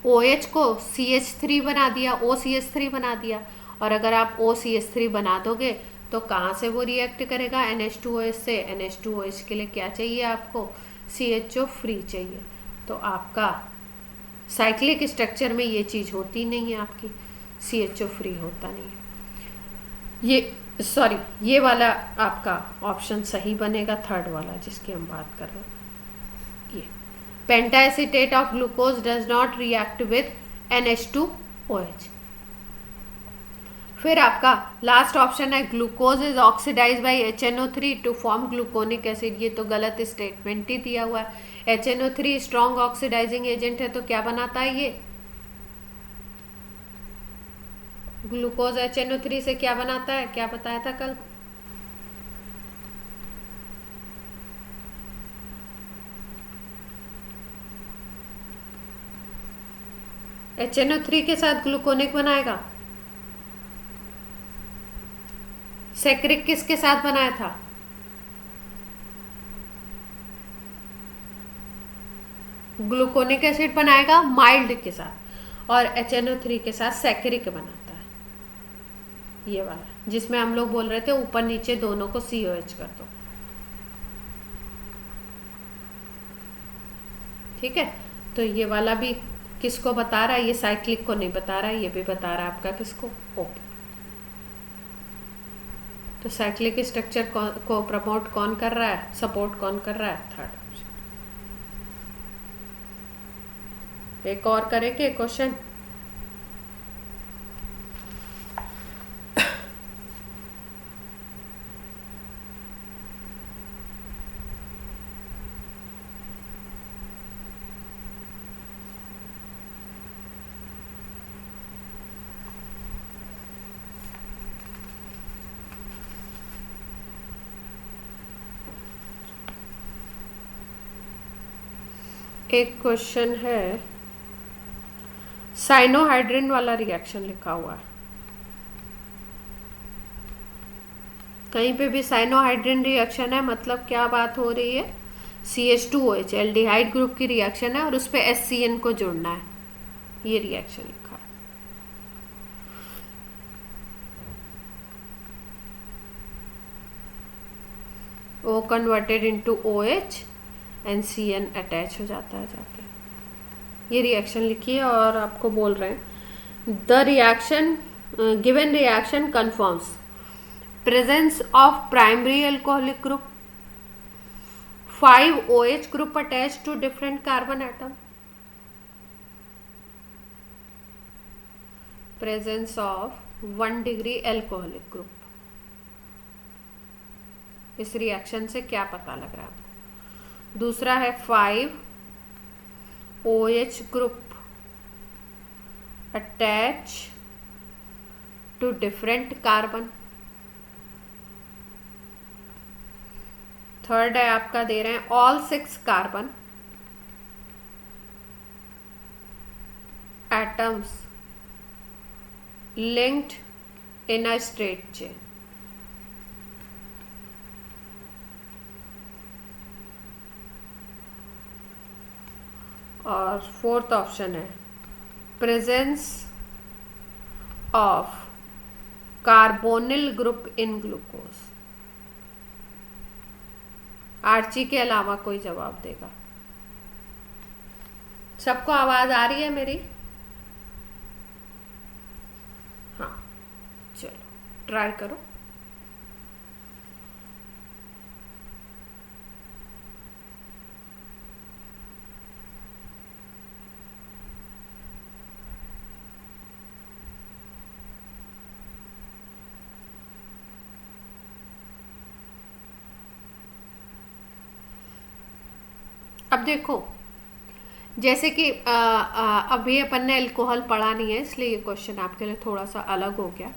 Speaker 1: OH को CH3 बना दिया, OCH3 बना दिया, और अगर आप OCH3 बना दोगे तो कहाँ से वो रिएक्ट करेगा? NH2OH से। NH2OH के लिए क्या चाहिए आपको? CHO फ्री चाहिए। तो आपका साइक्लिक स्ट्रक्चर में ये चीज़ होती नहीं है, आपकी CHO फ्री होता नहीं है। ये वाला आपका ऑप्शन सही बनेगा, थर्ड वाला जिसकी हम बात कर रहे हैं। ये pentaacetate of glucose does not react with NH2OH। फिर आपका लास्ट ऑप्शन है glucose is oxidised by HNO3 to form gluconic acid. ये तो गलत स्टेटमेंट ही दिया हुआ है। HNO3 स्ट्रॉन्ग ऑक्सीडाइजिंग एजेंट है, तो क्या बनाता है ये? ग्लूकोज HNO3 से क्या बनाता है? क्या बताया था कल? HNO3 के साथ ग्लूकोनिक बनाएगा। सैक्रिक किसके साथ बनाया था? ग्लूकोनिक एसिड बनाएगा माइल्ड के साथ, और HNO3 के साथ सैक्रिक बनाता है, ये वाला जिसमें हम लोग बोल रहे थे ऊपर नीचे दोनों को COH कर दो। ठीक है, तो ये वाला भी किसको बता रहा है, ये साइक्लिक को नहीं बता रहा है, ये भी बता रहा है आपका किसको, O। तो साइक्लिक स्ट्रक्चर को प्रमोट कौन कर रहा है, सपोर्ट कौन कर रहा है, थर्ड ऑप्शन। एक और करेंगे क्वेश्चन। एक क्वेश्चन है, साइनोहाइड्रिन वाला रिएक्शन लिखा हुआ है, कहीं पे भी साइनोहाइड्रिन रिएक्शन है, मतलब क्या बात हो रही है, CH2OH एल्डिहाइड ग्रुप की रिएक्शन है और उस पर HCN को जोड़ना है, ये रिएक्शन लिखा है। O converted into OH and CN attach हो जाता है जाके, ये रिएक्शन लिखी है और आपको बोल रहे हैं the reaction given reaction confirms presence of primary alcoholic group, 5 OH group attached to different carbon atom, presence of 1 degree alcoholic group। इस रिएक्शन से क्या पता लग रहा है आपको। दूसरा है 5 OH group attach to different carbon। Third है आपका दे रहे हैं all 6 carbon atoms linked in a straight chain। और फोर्थ ऑप्शन है presence of carbonyl group in glucose. आर्ची के अलावा कोई जवाब देगा। सबको आवाज आ रही है मेरी? हाँ, चलो ट्राई करो। अब देखो, जैसे कि अभी अपन ने अल्कोहल पढ़ा नहीं है, इसलिए ये क्वेश्चन आपके लिए थोड़ा सा अलग हो गया।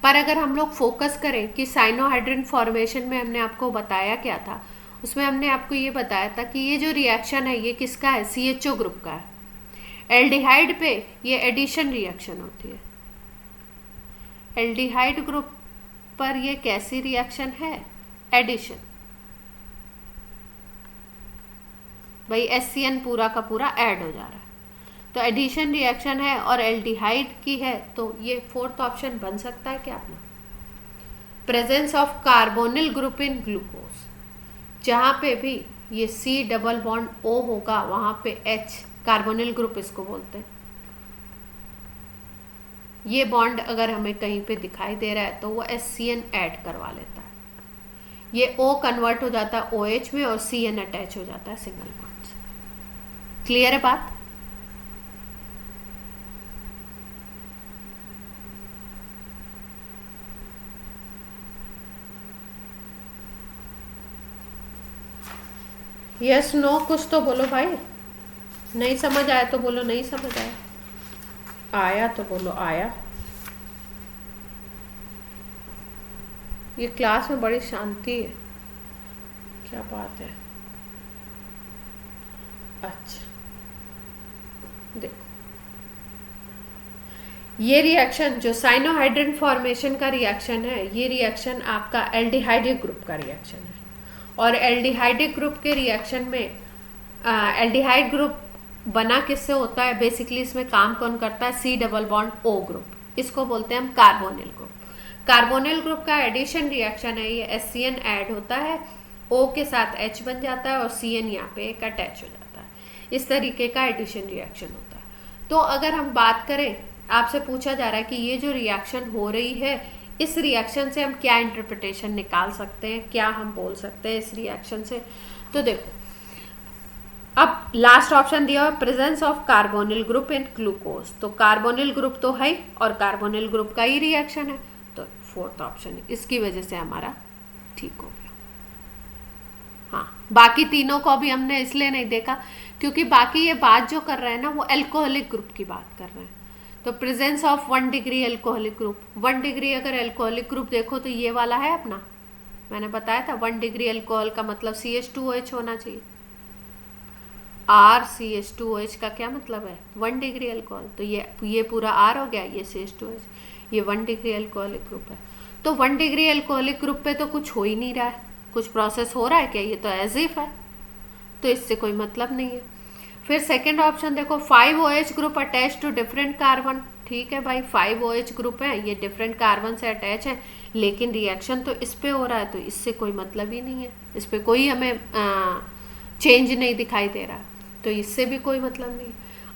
Speaker 1: पर अगर हम लोग फोकस करें कि साइनोहाइड्रिन फॉर्मेशन में हमने आपको बताया क्या था, उसमें हमने आपको ये बताया था कि ये जो रिएक्शन है ये किसका है, CHO ग्रुप का है। एल्डिहाइड पे ये एडिशन रिएक्शन होती है। एल्डिहाइड ग्रुप पर ये कैसी रिएक्शन है, एडिशन। भाई HCN पूरा का पूरा ऐड हो जा रहा है, तो एडिशन रिएक्शन है और एल्डिहाइड की है, तो ये फोर्थ ऑप्शन बन सकता है क्या अपना, presence of carbonyl group in glucose. जहाँ पे भी ये C डबल बॉन्ड O होगा वहाँ पे H कार्बोनिल ग्रुप इसको बोलते हैं। ये बॉन्ड अगर हमें कहीं पे दिखाई दे रहा है तो वो HCN ऐड करवा लेता है, ये O कन्वर्ट हो जाता है OH में और CN अटैच हो जाता है सिंगल बॉन्ड से। क्लियर है बात? यस नो कुछ तो बोलो भाई। नहीं समझ आया तो बोलो नहीं समझ आया, आया तो बोलो आया। ये क्लास में बड़ी शांति है, क्या बात है। अच्छा देखो, ये रिएक्शन जो साइनोहाइड्रिन फॉर्मेशन का रिएक्शन है, ये रिएक्शन आपका एल्डिहाइडिक ग्रुप का रिएक्शन है। और एल्डिहाइडिक ग्रुप के रिएक्शन में एल्डिहाइड ग्रुप बना किससे होता है, बेसिकली इसमें काम कौन करता है, C double bond O group, इसको बोलते हैं हम कार्बोनिल ग्रुप। कार्बोनिल ग्रुप का एडिशन रिएक्शन है, ये HCN ऐड होता है, O के साथ H बन जाता है और CN यहाँ पे एक अटैच हो जाता है। इस तरीके का एडिशन रिएक्शन होता है। तो अगर हम बात करें, आपसे पूछा जा रहा है कि ये जो रिएक्शन हो रही है, इस रिएक्शन से हम क्या इंटरप्रिटेशन निकाल सकते हैं, क्या हम बोल सकते हैं इस रिएक्शन से। तो देखो, अब लास्ट ऑप्शन दिया हुआ presence of carbonyl group in glucose, तो कार्बोनिल ग्रुप तो है और कार्बोनिल ग्रुप का ही रिएक्शन है, तो फोर्थ ऑप्शन इसकी वजह से हमारा ठीक हो गया। हाँ, बाकी तीनों को भी हमने इसलिए नहीं देखा क्योंकि बाकी ये बात जो कर रहे हैं ना वो एल्कोहलिक ग्रुप की बात कर रहे हैं। तो presence of 1 degree alcoholic group, 1 degree अगर एल्कोहलिक ग्रुप देखो तो ये वाला है अपना, मैंने बताया था 1 डिग्री एल्कोहल का मतलब CH2OH होना चाहिए। RCH2OH का क्या मतलब है, 1 डिग्री अल्कोहल, तो ये पूरा R हो गया, ये CH2OH, ये 1 डिग्री अल्कोहलिक ग्रुप है। तो 1 डिग्री अल्कोहलिक ग्रुप पे तो कुछ हो ही नहीं रहा है, कुछ प्रोसेस हो रहा है क्या, ये तो एज इफ है, तो इससे कोई मतलब नहीं है। फिर सेकंड ऑप्शन देखो, 5OH group attach to different carbon, ठीक है भाई 5OH ग्रुप है, ये डिफरेंट कार्बन से अटैच है, लेकिन रिएक्शन तो इस पे हो रहा है, तो इससे कोई मतलब ही नहीं है, इस पे कोई हमें चेंज नहीं दिखाई दे रहा, तो इससे भी कोई मतलब नहीं।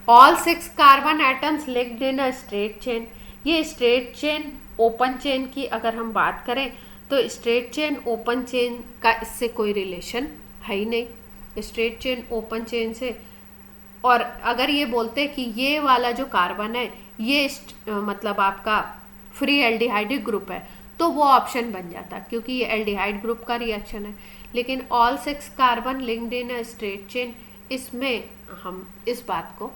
Speaker 1: All 6 carbon atoms linked in a straight chain, ये स्ट्रेट चेन ओपन चेन की अगर हम बात करें तो स्ट्रेट चेन ओपन चेन का इससे कोई रिलेशन है ही नहीं, स्ट्रेट चेन ओपन चेन से। और अगर ये बोलते कि ये वाला जो कार्बन है ये मतलब आपका फ्री एल्डिहाइडिक ग्रुप है, तो वो ऑप्शन बन जाता क्योंकि ये एल्डिहाइड ग्रुप का रिएक्शन है। लेकिन all 6 carbon linked in a straight chain, इसमें हम इस बात को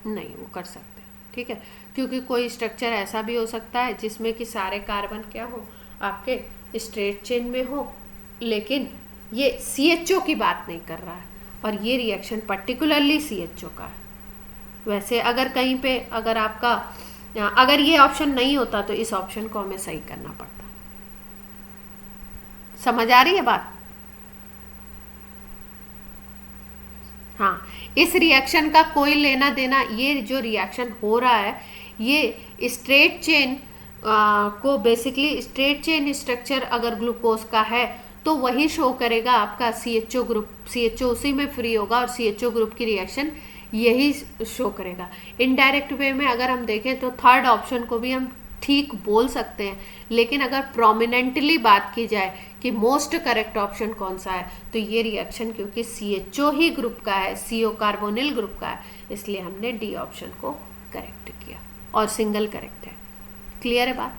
Speaker 1: नहीं वो कर सकते, ठीक है, क्योंकि कोई स्ट्रक्चर ऐसा भी हो सकता है जिसमें कि सारे कार्बन क्या हो, आपके स्ट्रेट चेन में हो, लेकिन ये CHO की बात नहीं कर रहा है और ये रिएक्शन पर्टिकुलरली CHO का है। वैसे अगर कहीं पे अगर आपका अगर ये ऑप्शन नहीं होता तो इस ऑप्शन को हमें सही करना पड़ता। समझ आ रही है बात? हाँ, इस रिएक्शन का कोई लेना देना, ये जो रिएक्शन हो रहा है ये स्ट्रेट चेन को बेसिकली स्ट्रेट चेन स्ट्रक्चर अगर ग्लूकोज का है तो वही शो करेगा आपका CHO ग्रुप, CHO उसी में फ्री होगा और CHO ग्रुप की रिएक्शन यही शो करेगा। इनडायरेक्ट वे में अगर हम देखें तो थर्ड ऑप्शन को भी हम ठीक बोल सकते हैं, लेकिन अगर प्रोमिनेंटली बात की जाए कि मोस्ट करेक्ट ऑप्शन कौन सा है, तो ये रिएक्शन क्योंकि CHO ही ग्रुप का है, CO कार्बोनिल ग्रुप का है, इसलिए हमने डी ऑप्शन को करेक्ट किया और सिंगल करेक्ट है। क्लियर है बात?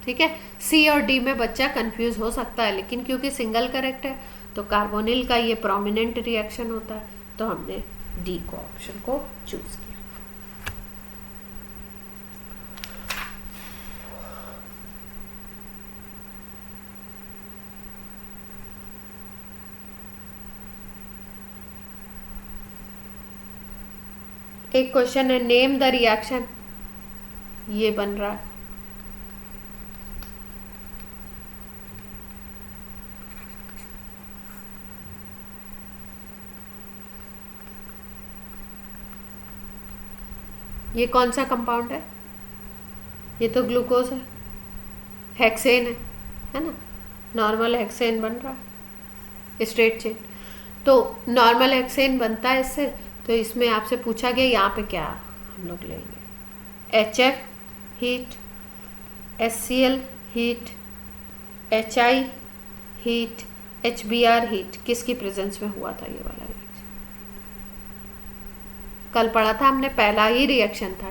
Speaker 1: ठीक है, C और D में बच्चा कंफ्यूज हो सकता है, लेकिन क्योंकि सिंगल करेक्ट है तो कार्बोनिल का ये प्रोमिनेंट रिएक्शन होता है, तो हमने डी को ऑप्शन को चूज किया। एक क्वेश्चन है नेम द रिएक्शन, ये बन रहा है ये कौन सा कंपाउंड है, ये तो ग्लूकोज है, हेक्सेन है ना, नॉर्मल हेक्सेन बन रहा है स्ट्रेट चेन, तो नॉर्मल हेक्सेन बनता है इससे, तो इसमें आपसे पूछा गया यहाँ पे क्या हम लोग लेंगे, HF heat, HCl heat, HI heat, HBr heat, किसकी प्रेजेंस में हुआ था ये वाला रिएक्शन? कल पढ़ा था हमने, पहला ही रिएक्शन था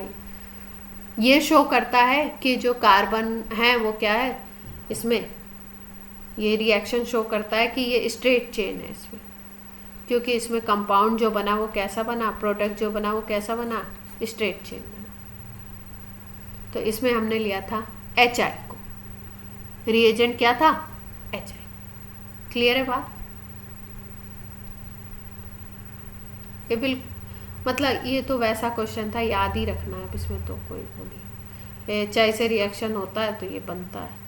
Speaker 1: ये शो करता है कि जो कार्बन है वो क्या है इसमें, ये रिएक्शन शो करता है कि ये स्ट्रेट चेन है इसमें, क्योंकि इसमें कंपाउंड जो बना वो कैसा बना, प्रोडक्ट जो बना वो कैसा बना, स्ट्रेट चेन बना। तो इसमें हमने लिया था HI को, रिएजेंट क्या था, HI। क्लियर है बात? ये बिल्कुल मतलब ये तो वैसा क्वेश्चन था, याद ही रखना है, अब इसमें तो कोई वो नहीं, HI से रिएक्शन होता है तो ये बनता है।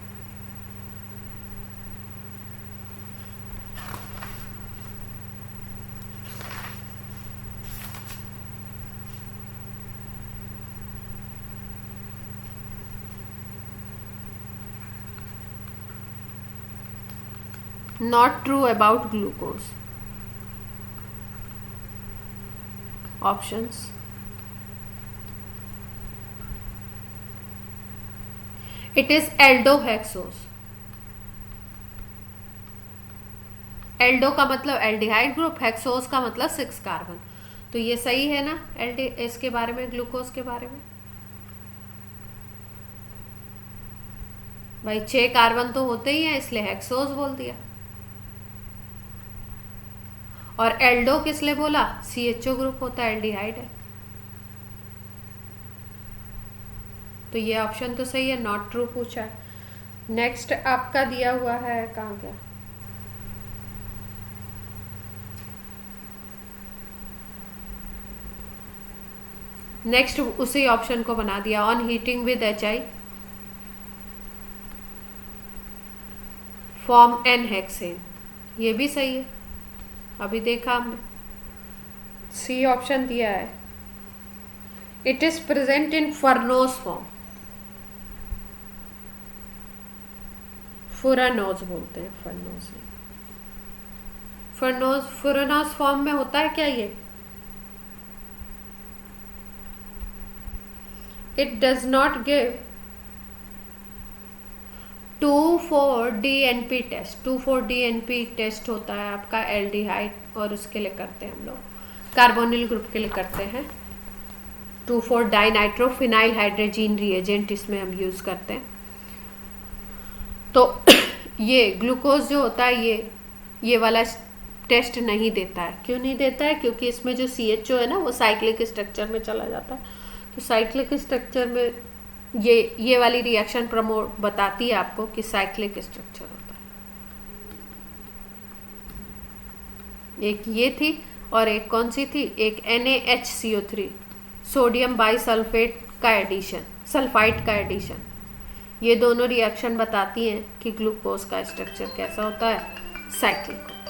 Speaker 1: Not true about glucose. Options, it is aldohexose. Aldo का मतलब एल्डिहाइड ग्रुप, हेक्सोस का मतलब 6 कार्बन। तो ये सही है ना एल्डे इसके बारे में, ग्लूकोज के बारे में। भाई 6 कार्बन तो होते ही हैं, इसलिए हेक्सोस बोल दिया। और एल्डो किस लिए बोला? CHO ग्रुप होता है, एल्डिहाइड है। तो ये ऑप्शन तो सही है, नॉट ट्रू पूछा है। नेक्स्ट आपका दिया हुआ है, कहाँ गया? नेक्स्ट उसी ऑप्शन को बना दिया, on heating with HI form N hexane. ये भी सही है, अभी देखा हमने। सी ऑप्शन दिया है, it is present in furanose form. Furanose बोलते हैं, फर्नोस नहीं। फुरानोस फॉर्म में होता है क्या ये? It does not give 2,4-DNP test. 2,4-DNP test होता है आपका एल्डिहाइड, और उसके लिए करते हैं हम लोग, कार्बोनिल ग्रुप के लिए करते हैं। 2,4-डाइनाइट्रोफिनाइल हाइड्रोजीन रिएजेंट इसमें हम यूज करते हैं। तो ये ग्लूकोज जो होता है ये वाला टेस्ट नहीं देता है। क्यों नहीं देता है? क्योंकि इसमें जो CHO है ना, वो साइक्लिक स्ट्रक्चर में चला जाता है। तो साइक्लिक स्ट्रक्चर में ये वाली रिएक्शन प्रमोट बताती है आपको कि साइक्लिक स्ट्रक्चर होता है। एक ये थी, और एक कौन सी थी? एक NaHCO3 सोडियम बाइसल्फेट का एडिशन, सल्फाइड का एडिशन। ये दोनों रिएक्शन बताती हैं कि ग्लूकोज का स्ट्रक्चर कैसा होता है, साइक्लिक होता है।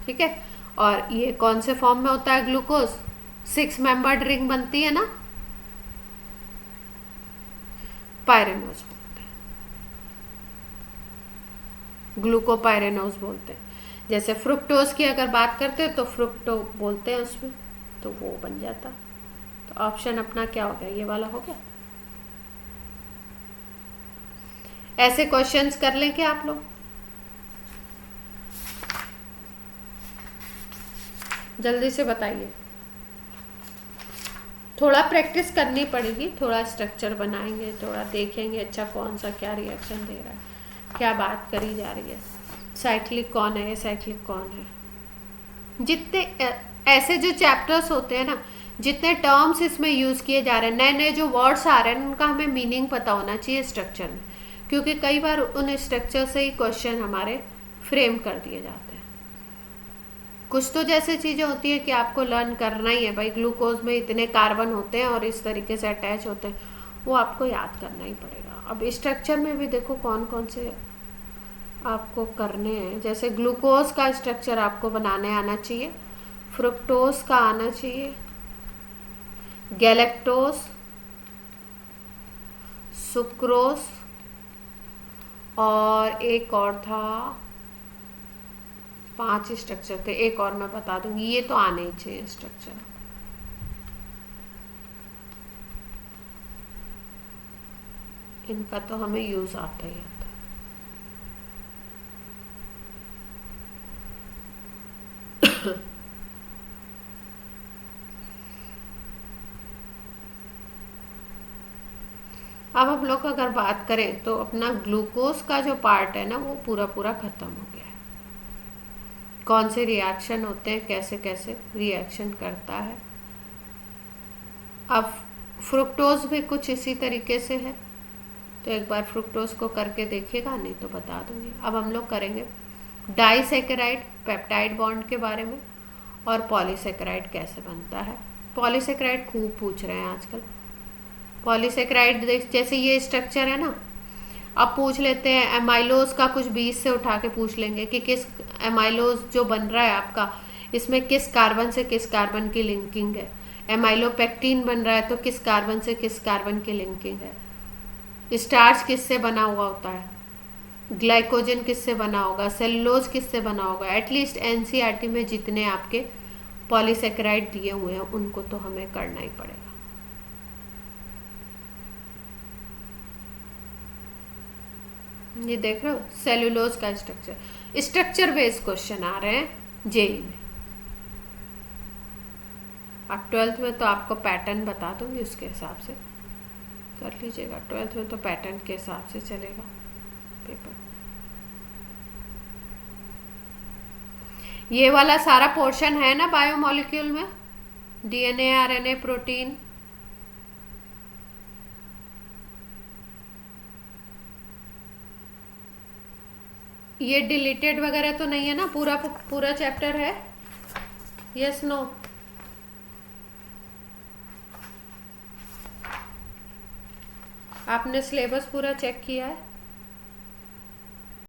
Speaker 1: ठीक है। और ये कौन से फॉर्म में होता है ग्लूकोज? 6 मेंबर्ड रिंग बनती है ना, पायरेनोज बोलते हैं, ग्लूकोपायरेनोज बोलते हैं। जैसे फ्रुक्टोज की अगर बात करते हैं तो फ्रुक्टो बोलते हैं उसमें, तो वो बन जाता। तो ऑप्शन अपना क्या हो गया? ये वाला हो गया। ऐसे क्वेश्चंस कर लें क्या आप लोग? जल्दी से बताइए। थोड़ा प्रैक्टिस करनी पड़ेगी, थोड़ा स्ट्रक्चर बनाएंगे, थोड़ा देखेंगे अच्छा कौन सा क्या रिएक्शन दे रहा है, क्या बात करी जा रही है, साइक्लिक कौन है, साइक्लिक कौन है। जितने ऐसे जो चैप्टर्स होते हैं ना, जितने टर्म्स इसमें यूज़ किए जा रहे हैं, नए नए जो वर्ड्स आ रहे हैं, उनका हमें मीनिंग पता होना चाहिए स्ट्रक्चर में, क्योंकि कई बार उन स्ट्रक्चर से ही क्वेश्चन हमारे फ्रेम कर दिए जाते हैं। कुछ तो जैसे चीज़ें होती है कि आपको लर्न करना ही है, भाई ग्लूकोज में इतने कार्बन होते हैं और इस तरीके से अटैच होते हैं, वो आपको याद करना ही पड़ेगा। अब स्ट्रक्चर में भी देखो कौन कौन से आपको करने हैं। जैसे ग्लूकोज का स्ट्रक्चर आपको बनाने आना चाहिए, फ्रुक्टोज का आना चाहिए, गैलेक्टोज, सुक्रोज, और एक और था, 5 स्ट्रक्चर थे, एक और मैं बता दूंगी। ये तो आने ही चाहिए स्ट्रक्चर। इनका तो हमें यूज आता ही आता है। अब हम लोग अगर बात करें तो अपना ग्लूकोज का जो पार्ट है ना, वो पूरा पूरा खत्म हो गया है। कौन से रिएक्शन होते हैं, कैसे कैसे रिएक्शन करता है। अब फ्रुक्टोज भी कुछ इसी तरीके से है, तो एक बार फ्रुक्टोज को करके देखिएगा, नहीं तो बता दूंगी। अब हम लोग करेंगे डाइसैकेराइड पेप्टाइड बॉन्ड के बारे में, और पॉलीसैकेराइड कैसे बनता है। पॉलीसैकेराइड खूब पूछ रहे हैं आजकल। पॉलीसैकेराइड जैसे ये स्ट्रक्चर है ना, अब पूछ लेते हैं एमाइलोज का, कुछ 20 से उठा के पूछ लेंगे कि किस एमाइलोज जो बन रहा है आपका, इसमें किस कार्बन से किस कार्बन की लिंकिंग है। एमाइलोपेक्टिन बन रहा है तो किस कार्बन से किस कार्बन की लिंकिंग है। स्टार्च किससे बना हुआ होता है, ग्लाइकोजन किससे बना होगा, सेलुलोज किससे बना होगा। एटलीस्ट एनसीईआरटी में जितने आपके पॉलीसेकेराइड दिए हुए हैं उनको तो हमें करना ही पड़ेगा। ये देख रहे हो सेलुलोज का स्ट्रक्चर, स्ट्रक्चर बेस्ड क्वेश्चन आ रहे हैं जेई में। अब 12th में तो आपको पैटर्न बता दूंगी, उसके हिसाब से कर लीजिएगा। 12th में तो पैटर्न के हिसाब से चलेगा पेपर। ये वाला सारा पोर्शन है ना बायोमोलिक्यूल में, डीएनए, आरएनए, प्रोटीन। ये डिलीटेड वगैरह तो नहीं है ना, पूरा पूरा चैप्टर है? Yes no? आपने सिलेबस पूरा चेक किया है?